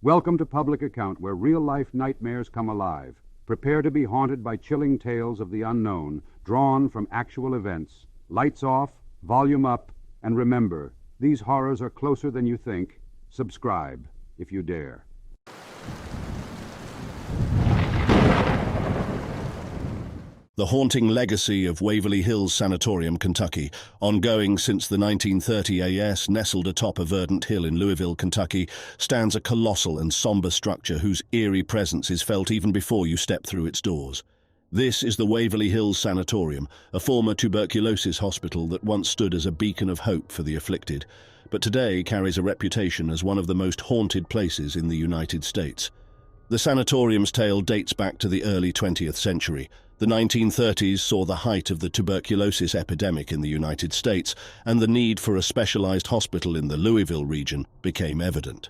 Welcome to Public Account, where real-life nightmares come alive. Prepare to be haunted by chilling tales of the unknown, drawn from actual events. Lights off, volume up, and remember, these horrors are closer than you think. Subscribe, if you dare. The haunting legacy of Waverly Hills Sanatorium, Kentucky, ongoing since the 1930 AS, nestled atop a verdant hill in Louisville, Kentucky, stands a colossal and somber structure whose eerie presence is felt even before you step through its doors. This is the Waverly Hills Sanatorium, a former tuberculosis hospital that once stood as a beacon of hope for the afflicted, but today carries a reputation as one of the most haunted places in the United States. The sanatorium's tale dates back to the early 20th century. The 1930s saw the height of the tuberculosis epidemic in the United States, and the need for a specialized hospital in the Louisville region became evident.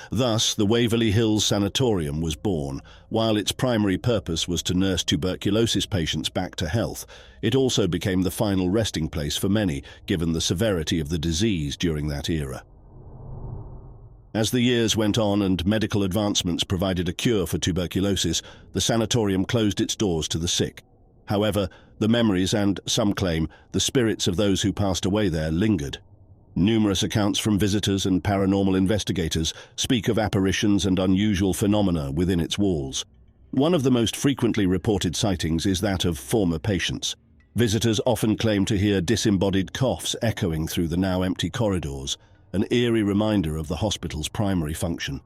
Thus, the Waverly Hills Sanatorium was born. While its primary purpose was to nurse tuberculosis patients back to health, it also became the final resting place for many, given the severity of the disease during that era. As the years went on and medical advancements provided a cure for tuberculosis, the sanatorium closed its doors to the sick. However, the memories and, some claim, the spirits of those who passed away there lingered. Numerous accounts from visitors and paranormal investigators speak of apparitions and unusual phenomena within its walls. One of the most frequently reported sightings is that of former patients. Visitors often claim to hear disembodied coughs echoing through the now empty corridors, an eerie reminder of the hospital's primary function.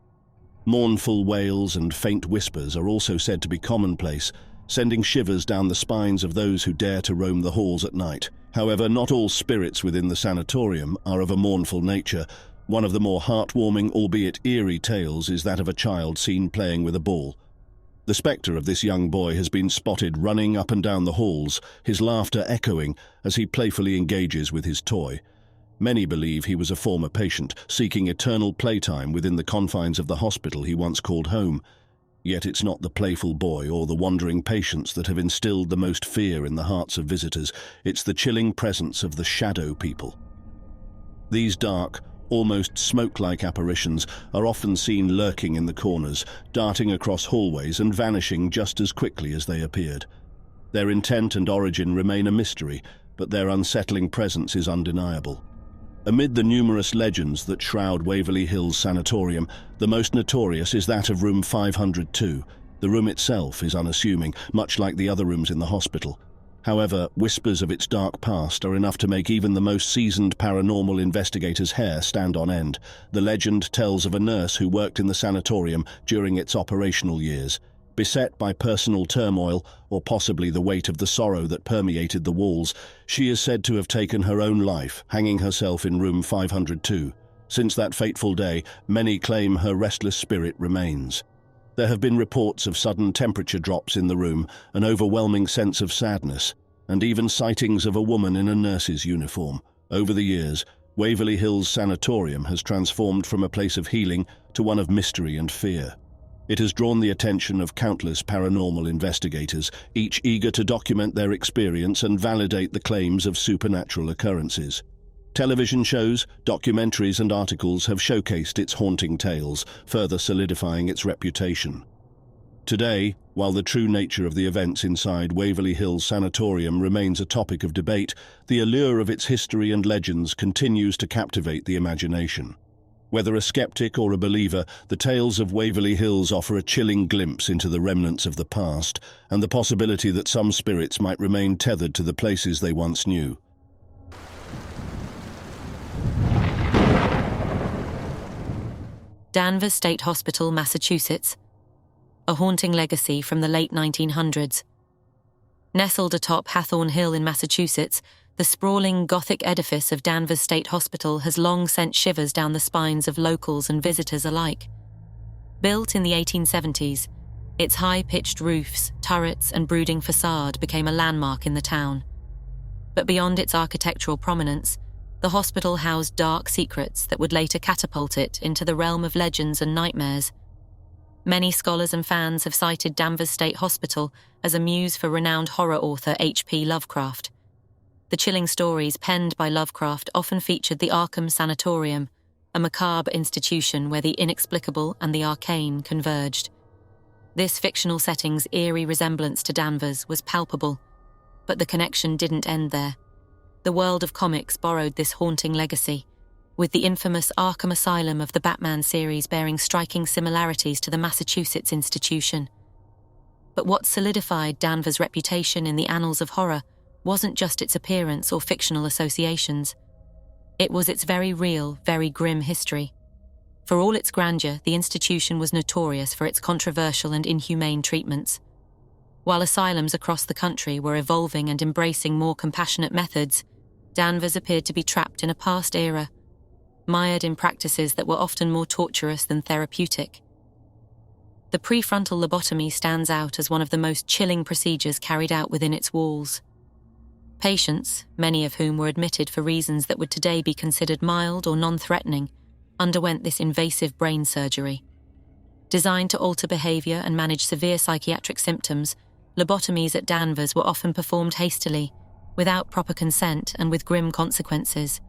Mournful wails and faint whispers are also said to be commonplace, sending shivers down the spines of those who dare to roam the halls at night. However, not all spirits within the sanatorium are of a mournful nature. One of the more heartwarming, albeit eerie tales is that of a child seen playing with a ball. The spectre of this young boy has been spotted running up and down the halls, his laughter echoing as he playfully engages with his toy. Many believe he was a former patient, seeking eternal playtime within the confines of the hospital he once called home. Yet it's not the playful boy or the wandering patients that have instilled the most fear in the hearts of visitors. It's the chilling presence of the shadow people. These dark, almost smoke-like apparitions are often seen lurking in the corners, darting across hallways and vanishing just as quickly as they appeared. Their intent and origin remain a mystery, but their unsettling presence is undeniable. Amid the numerous legends that shroud Waverly Hills Sanatorium, the most notorious is that of room 502. The room itself is unassuming, much like the other rooms in the hospital. However, whispers of its dark past are enough to make even the most seasoned paranormal investigator's hair stand on end. The legend tells of a nurse who worked in the sanatorium during its operational years. Beset by personal turmoil, or possibly the weight of the sorrow that permeated the walls, she is said to have taken her own life, hanging herself in room 502. Since that fateful day, many claim her restless spirit remains. There have been reports of sudden temperature drops in the room, an overwhelming sense of sadness, and even sightings of a woman in a nurse's uniform. Over the years, Waverly Hills Sanatorium has transformed from a place of healing to one of mystery and fear. It has drawn the attention of countless paranormal investigators, each eager to document their experience and validate the claims of supernatural occurrences. Television shows, documentaries, and articles have showcased its haunting tales, further solidifying its reputation. Today, while the true nature of the events inside Waverly Hills Sanatorium remains a topic of debate, the allure of its history and legends continues to captivate the imagination. Whether a skeptic or a believer, the tales of Waverly Hills offer a chilling glimpse into the remnants of the past and the possibility that some spirits might remain tethered to the places they once knew. Danvers State Hospital, Massachusetts. A haunting legacy from the late 1900s. Nestled atop Hathorne Hill in Massachusetts, the sprawling Gothic edifice of Danvers State Hospital has long sent shivers down the spines of locals and visitors alike. Built in the 1870s, its high-pitched roofs, turrets, and brooding facade became a landmark in the town. But beyond its architectural prominence, the hospital housed dark secrets that would later catapult it into the realm of legends and nightmares. Many scholars and fans have cited Danvers State Hospital as a muse for renowned horror author H.P. Lovecraft. The chilling stories penned by Lovecraft often featured the Arkham Sanatorium, a macabre institution where the inexplicable and the arcane converged. This fictional setting's eerie resemblance to Danvers was palpable, but the connection didn't end there. The world of comics borrowed this haunting legacy, with the infamous Arkham Asylum of the Batman series bearing striking similarities to the Massachusetts institution. But what solidified Danvers' reputation in the annals of horror wasn't just its appearance or fictional associations. It was its very real, very grim history. For all its grandeur, the institution was notorious for its controversial and inhumane treatments. While asylums across the country were evolving and embracing more compassionate methods, Danvers appeared to be trapped in a past era, mired in practices that were often more torturous than therapeutic. The prefrontal lobotomy stands out as one of the most chilling procedures carried out within its walls. Patients, many of whom were admitted for reasons that would today be considered mild or non-threatening, underwent this invasive brain surgery. Designed to alter behavior and manage severe psychiatric symptoms, lobotomies at Danvers were often performed hastily, without proper consent and with grim consequences.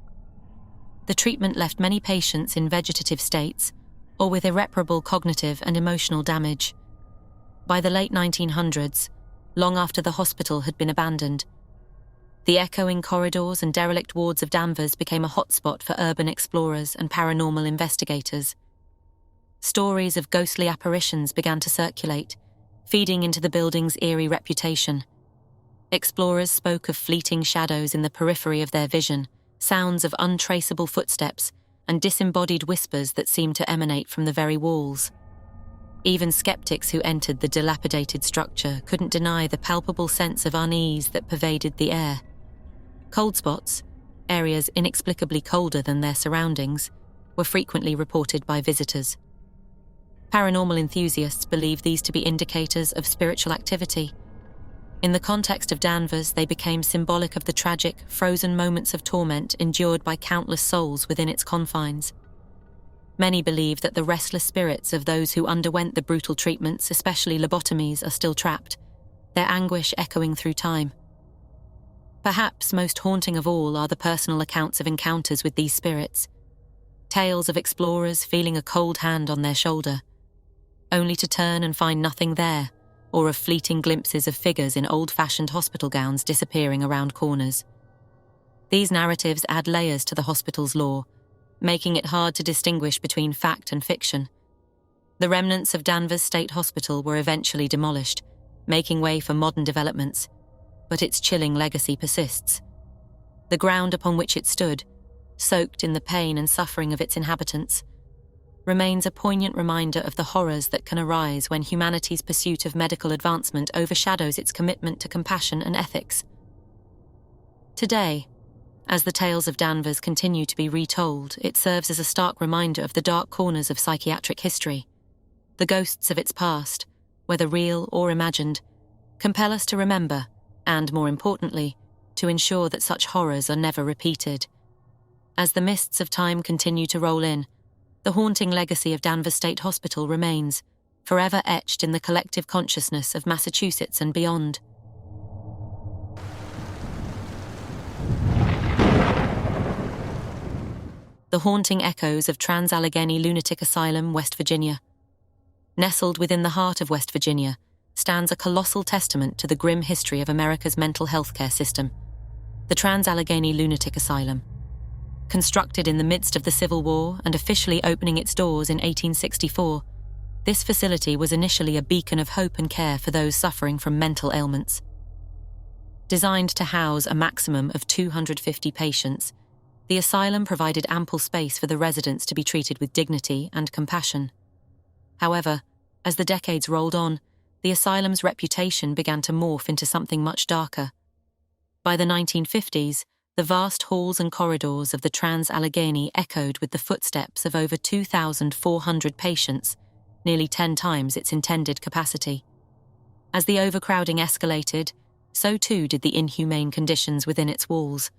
The treatment left many patients in vegetative states or with irreparable cognitive and emotional damage. By the late 1900s, long after the hospital had been abandoned, the echoing corridors and derelict wards of Danvers became a hotspot for urban explorers and paranormal investigators. Stories of ghostly apparitions began to circulate, feeding into the building's eerie reputation. Explorers spoke of fleeting shadows in the periphery of their vision, sounds of untraceable footsteps, and disembodied whispers that seemed to emanate from the very walls. Even skeptics who entered the dilapidated structure couldn't deny the palpable sense of unease that pervaded the air. Cold spots, areas inexplicably colder than their surroundings, were frequently reported by visitors. Paranormal enthusiasts believed these to be indicators of spiritual activity. In the context of Danvers, they became symbolic of the tragic, frozen moments of torment endured by countless souls within its confines. Many believe that the restless spirits of those who underwent the brutal treatments, especially lobotomies, are still trapped, their anguish echoing through time. Perhaps most haunting of all are the personal accounts of encounters with these spirits. Tales of explorers feeling a cold hand on their shoulder, only to turn and find nothing there, or of fleeting glimpses of figures in old-fashioned hospital gowns disappearing around corners. These narratives add layers to the hospital's lore, making it hard to distinguish between fact and fiction. The remnants of Danvers State Hospital were eventually demolished, making way for modern developments, but its chilling legacy persists. The ground upon which it stood, soaked in the pain and suffering of its inhabitants, remains a poignant reminder of the horrors that can arise when humanity's pursuit of medical advancement overshadows its commitment to compassion and ethics. Today, as the tales of Danvers continue to be retold, it serves as a stark reminder of the dark corners of psychiatric history. The ghosts of its past, whether real or imagined, compel us to remember, and more importantly, to ensure that such horrors are never repeated. As the mists of time continue to roll in, the haunting legacy of Danvers State Hospital remains, forever etched in the collective consciousness of Massachusetts and beyond. The haunting echoes of TransAlagi Lunatic Asylum, West Virginia. Nestled within the heart of West Virginia stands a colossal testament to the grim history of America's mental health care system, the TransAlagi Lunatic Asylum. Constructed in the midst of the Civil War and officially opening its doors in 1864, this facility was initially a beacon of hope and care for those suffering from mental ailments. Designed to house a maximum of 250 patients, the asylum provided ample space for the residents to be treated with dignity and compassion. However, as the decades rolled on, the asylum's reputation began to morph into something much darker. By the 1950s, the vast halls and corridors of the TransAlagi echoed with the footsteps of over 2,400 patients, nearly 10 times its intended capacity. As the overcrowding escalated, so too did the inhumane conditions within its walls.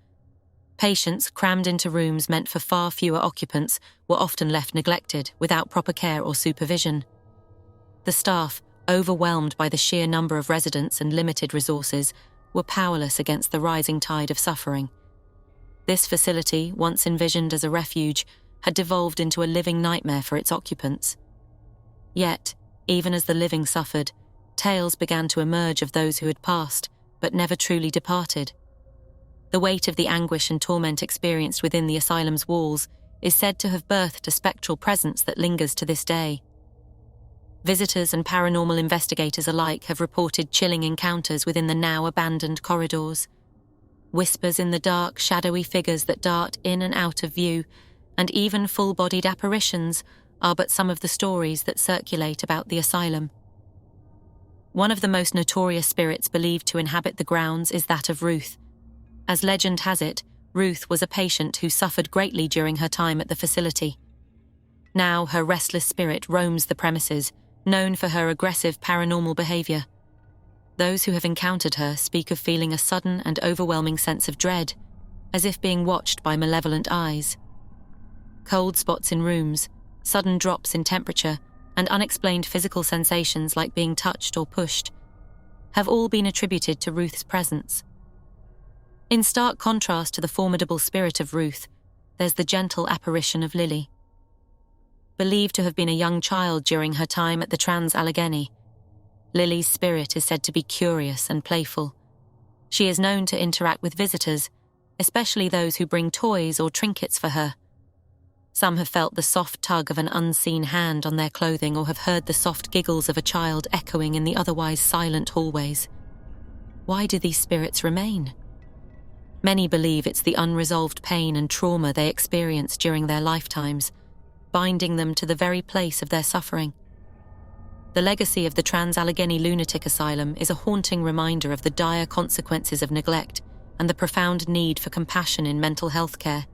Patients crammed into rooms meant for far fewer occupants were often left neglected without proper care or supervision. The staff, overwhelmed by the sheer number of residents and limited resources, were powerless against the rising tide of suffering. This facility, once envisioned as a refuge, had devolved into a living nightmare for its occupants. Yet, even as the living suffered, tales began to emerge of those who had passed, but never truly departed. The weight of the anguish and torment experienced within the asylum's walls is said to have birthed a spectral presence that lingers to this day. Visitors and paranormal investigators alike have reported chilling encounters within the now abandoned corridors. Whispers in the dark, shadowy figures that dart in and out of view, and even full-bodied apparitions are but some of the stories that circulate about the asylum. One of the most notorious spirits believed to inhabit the grounds is that of Ruth. As legend has it, Ruth was a patient who suffered greatly during her time at the facility. Now her restless spirit roams the premises, known for her aggressive paranormal behavior. Those who have encountered her speak of feeling a sudden and overwhelming sense of dread, as if being watched by malevolent eyes. Cold spots in rooms, sudden drops in temperature, and unexplained physical sensations like being touched or pushed have all been attributed to Ruth's presence. In stark contrast to the formidable spirit of Ruth, there's the gentle apparition of Lily. Believed to have been a young child during her time at the TransAlagi, Lily's spirit is said to be curious and playful. She is known to interact with visitors, especially those who bring toys or trinkets for her. Some have felt the soft tug of an unseen hand on their clothing or have heard the soft giggles of a child echoing in the otherwise silent hallways. Why do these spirits remain? Many believe it's the unresolved pain and trauma they experienced during their lifetimes, binding them to the very place of their suffering. The legacy of the TransAlagi Lunatic Asylum is a haunting reminder of the dire consequences of neglect and the profound need for compassion in mental health care.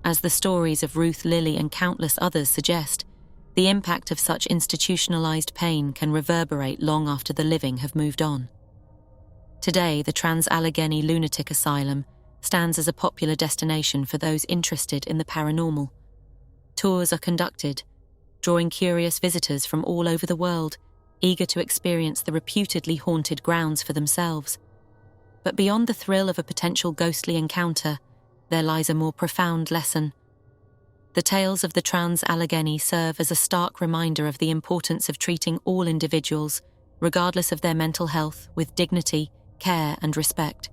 As the stories of Ruth, Lily, and countless others suggest, the impact of such institutionalized pain can reverberate long after the living have moved on. Today, the TransAlagi Lunatic Asylum stands as a popular destination for those interested in the paranormal. Tours are conducted, drawing curious visitors from all over the world, eager to experience the reputedly haunted grounds for themselves. But beyond the thrill of a potential ghostly encounter, there lies a more profound lesson. The tales of the TransAlagi serve as a stark reminder of the importance of treating all individuals, regardless of their mental health, with dignity, care, and respect.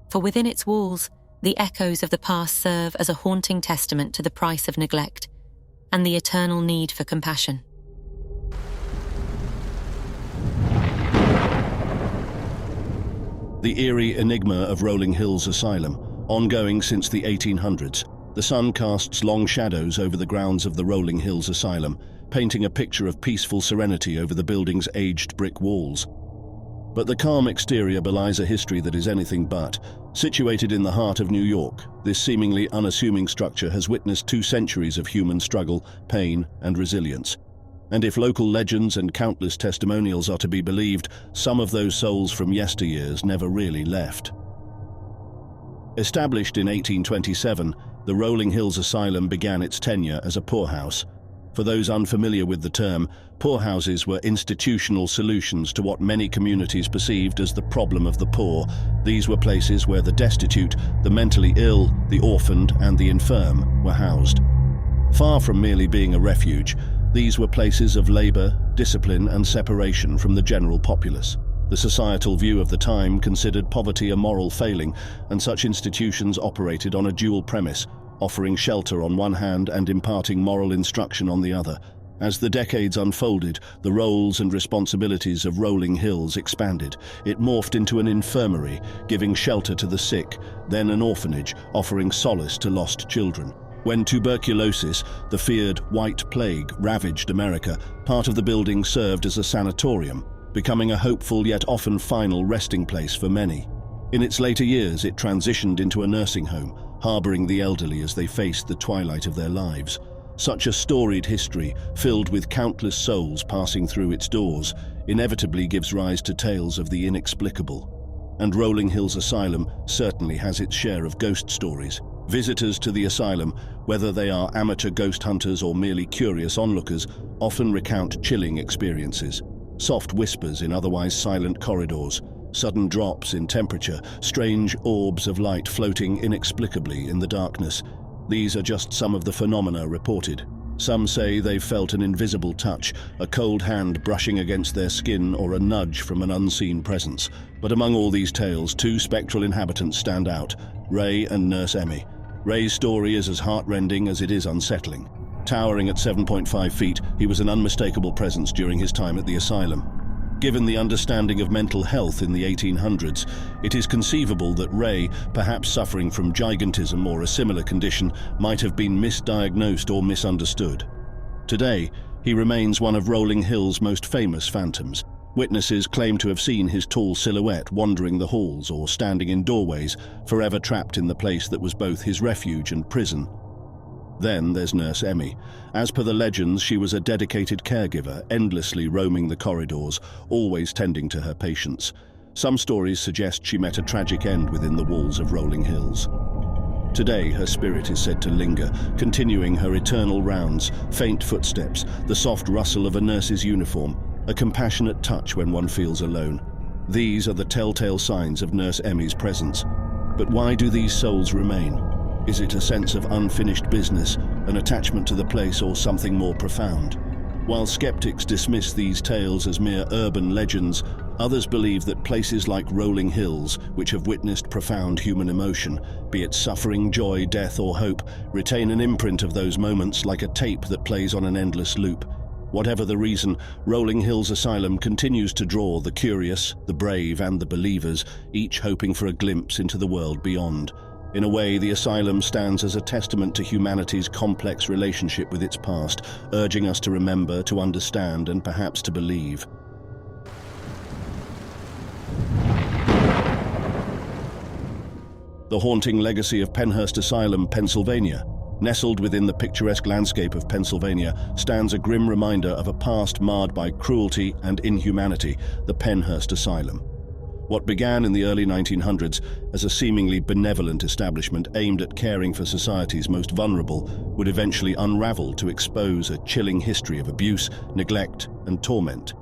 For within its walls, the echoes of the past serve as a haunting testament to the price of neglect and the eternal need for compassion. The eerie enigma of Rolling Hills Asylum, ongoing since the 1800s, the sun casts long shadows over the grounds of the Rolling Hills Asylum, painting a picture of peaceful serenity over the building's aged brick walls. But the calm exterior belies a history that is anything but. Situated in the heart of New York, this seemingly unassuming structure has witnessed 2 centuries of human struggle, pain, and resilience. And if local legends and countless testimonials are to be believed, some of those souls from yesteryears never really left. Established in 1827, the Rolling Hills Asylum began its tenure as a poorhouse. For those unfamiliar with the term, poorhouses were institutional solutions to what many communities perceived as the problem of the poor. These were places where the destitute, the mentally ill, the orphaned, and the infirm were housed. Far from merely being a refuge, these were places of labor, discipline, and separation from the general populace. The societal view of the time considered poverty a moral failing, and such institutions operated on a dual premise, offering shelter on one hand and imparting moral instruction on the other. As the decades unfolded, the roles and responsibilities of Rolling Hills expanded. It morphed into an infirmary, giving shelter to the sick, then an orphanage, offering solace to lost children. When tuberculosis, the feared White Plague, ravaged America, part of the building served as a sanatorium, becoming a hopeful yet often final resting place for many. In its later years, it transitioned into a nursing home, harboring the elderly as they faced the twilight of their lives. Such a storied history, filled with countless souls passing through its doors, inevitably gives rise to tales of the inexplicable. And Rolling Hills Asylum certainly has its share of ghost stories. Visitors to the asylum, whether they are amateur ghost hunters or merely curious onlookers, often recount chilling experiences. Soft whispers in otherwise silent corridors, sudden drops in temperature, strange orbs of light floating inexplicably in the darkness. These are just some of the phenomena reported. Some say they've felt an invisible touch, a cold hand brushing against their skin, or a nudge from an unseen presence. But among all these tales, two spectral inhabitants stand out: Ray and Nurse Emmy. Ray's story is as heartrending as it is unsettling. Towering at 7.5 feet, he was an unmistakable presence during his time at the asylum. Given the understanding of mental health in the 1800s, it is conceivable that Ray, perhaps suffering from gigantism or a similar condition, might have been misdiagnosed or misunderstood. Today, he remains one of Rolling Hill's most famous phantoms. Witnesses claim to have seen his tall silhouette wandering the halls or standing in doorways, forever trapped in the place that was both his refuge and prison. Then there's Nurse Emmy. As per the legends, she was a dedicated caregiver, endlessly roaming the corridors, always tending to her patients. Some stories suggest she met a tragic end within the walls of Rolling Hills. Today, her spirit is said to linger, continuing her eternal rounds, faint footsteps, the soft rustle of a nurse's uniform, a compassionate touch when one feels alone. These are the telltale signs of Nurse Emmy's presence. But why do these souls remain? Is it a sense of unfinished business, an attachment to the place, or something more profound? While skeptics dismiss these tales as mere urban legends, others believe that places like Rolling Hills, which have witnessed profound human emotion, be it suffering, joy, death, or hope, retain an imprint of those moments like a tape that plays on an endless loop. Whatever the reason, Rolling Hills Asylum continues to draw the curious, the brave, and the believers, each hoping for a glimpse into the world beyond. In a way, the asylum stands as a testament to humanity's complex relationship with its past, urging us to remember, to understand, and perhaps to believe. The haunting legacy of Pennhurst Asylum, Pennsylvania. Nestled within the picturesque landscape of Pennsylvania stands a grim reminder of a past marred by cruelty and inhumanity, the Pennhurst Asylum. What began in the early 1900s as a seemingly benevolent establishment aimed at caring for society's most vulnerable would eventually unravel to expose a chilling history of abuse, neglect, and torment.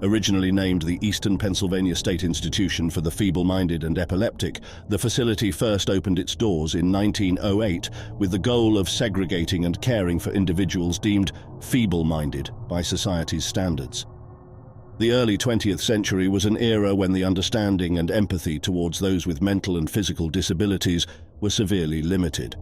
Originally named the Eastern Pennsylvania State Institution for the Feeble-Minded and Epileptic, the facility first opened its doors in 1908 with the goal of segregating and caring for individuals deemed feeble-minded by society's standards. The early 20th century was an era when the understanding and empathy towards those with mental and physical disabilities were severely limited.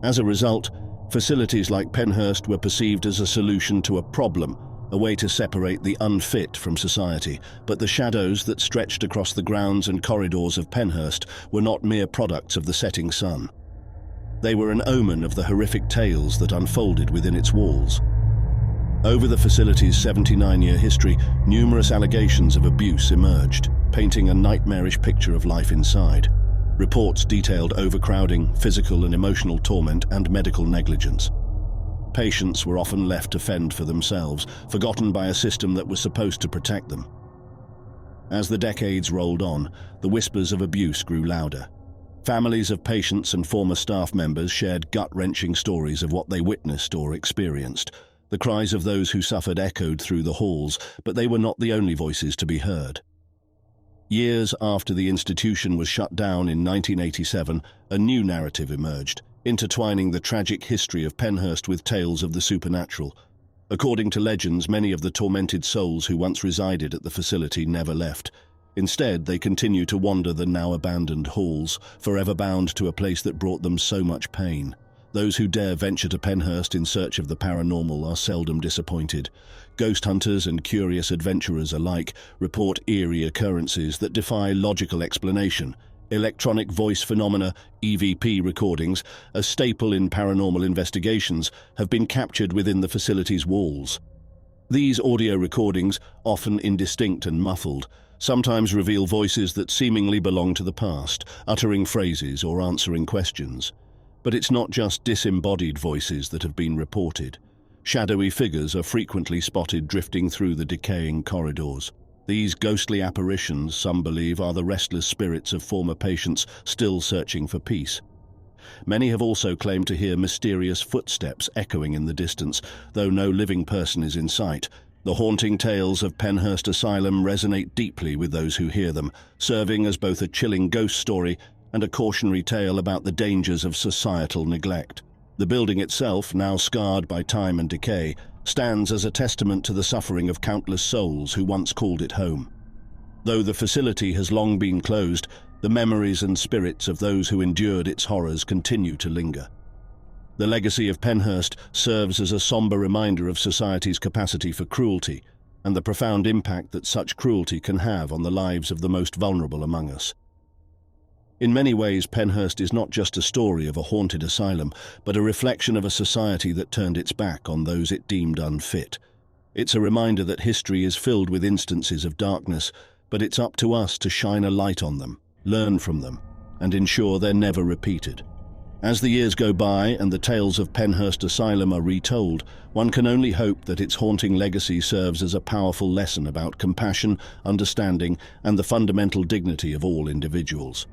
As a result, facilities like Pennhurst were perceived as a solution to a problem, a way to separate the unfit from society. But the shadows that stretched across the grounds and corridors of Pennhurst were not mere products of the setting sun. They were an omen of the horrific tales that unfolded within its walls. Over the facility's 79-year history, numerous allegations of abuse emerged, painting a nightmarish picture of life inside. Reports detailed overcrowding, physical and emotional torment, and medical negligence. Patients were often left to fend for themselves, forgotten by a system that was supposed to protect them. As the decades rolled on, the whispers of abuse grew louder. Families of patients and former staff members shared gut-wrenching stories of what they witnessed or experienced. The cries of those who suffered echoed through the halls, but they were not the only voices to be heard. Years after the institution was shut down in 1987, a new narrative emerged, intertwining the tragic history of Pennhurst with tales of the supernatural. According to legends, many of the tormented souls who once resided at the facility never left. Instead, they continue to wander the now-abandoned halls, forever bound to a place that brought them so much pain. Those who dare venture to Pennhurst in search of the paranormal are seldom disappointed. Ghost hunters and curious adventurers alike report eerie occurrences that defy logical explanation. Electronic voice phenomena, EVP recordings, a staple in paranormal investigations, have been captured within the facility's walls. These audio recordings, often indistinct and muffled, sometimes reveal voices that seemingly belong to the past, uttering phrases or answering questions. But it's not just disembodied voices that have been reported. Shadowy figures are frequently spotted drifting through the decaying corridors. These ghostly apparitions, some believe, are the restless spirits of former patients still searching for peace. Many have also claimed to hear mysterious footsteps echoing in the distance, though no living person is in sight. The haunting tales of Pennhurst Asylum resonate deeply with those who hear them, serving as both a chilling ghost story and a cautionary tale about the dangers of societal neglect. The building itself, now scarred by time and decay, stands as a testament to the suffering of countless souls who once called it home. Though the facility has long been closed, the memories and spirits of those who endured its horrors continue to linger. The legacy of Pennhurst serves as a somber reminder of society's capacity for cruelty and the profound impact that such cruelty can have on the lives of the most vulnerable among us. In many ways, Pennhurst is not just a story of a haunted asylum, but a reflection of a society that turned its back on those it deemed unfit. It's a reminder that history is filled with instances of darkness, but it's up to us to shine a light on them, learn from them, and ensure they're never repeated. As the years go by and the tales of Pennhurst Asylum are retold, one can only hope that its haunting legacy serves as a powerful lesson about compassion, understanding, and the fundamental dignity of all individuals.